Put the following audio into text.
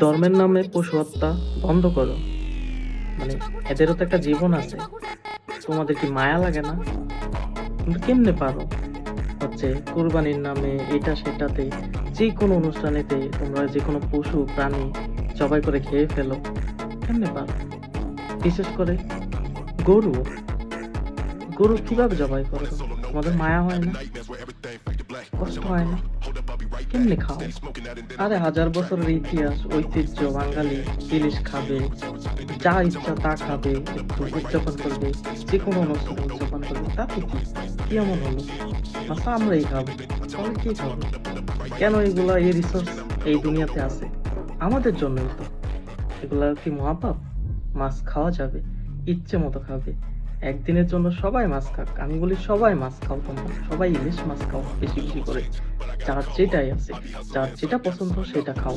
ধর্মের নামে পশু হত্যা বন্ধ করো। মানে এদেরও তো একটা জীবন আছে। তোমাদের কি মায়া লাগে না? তোমরা কেমনে পারো? কুরবানির নামে এটা সেটাতে যেকোনো অনুষ্ঠানেতে তোমরা যেকোনো পশু প্রাণী জবাই করে খেয়ে ফেলো। কেমনে পারো? বিশেষ করে গরু। গরু কিভাবে জবাই করো তোমরা? তোমাদের মায়া হয় না? কষ্ট হয় না? কেমনে খাও? আরে হাজার বছরের ইতিহাস, ঐতিহ্য, বাঙালি ইলিশ খাবে, যা ইচ্ছা তা খাবে, একটু উদযাপন করবে, যেকোনো অনুষ্ঠান উদযাপন করবে, তাতে কি? কি এমন হলো? আচ্ছা আমরাই খাবো, তাহলে কে খাবে? কেন এগুলা এই রিসোর্স এই দুনিয়াতে আছে? আমাদের জন্যই তো। এগুলা কি মহাপাপ? মাছ খাওয়া যাবে, ইচ্ছে মতো খাবে। একদিনের জন্য সবাই মাছ খাক, আমি বলি সবাই মাছ খাও, তোমরা সবাই ইলিশ মাছ খাও বেশি বেশি করে। যার যেটাই আছে, যার যেটা পছন্দ সেটা খাও।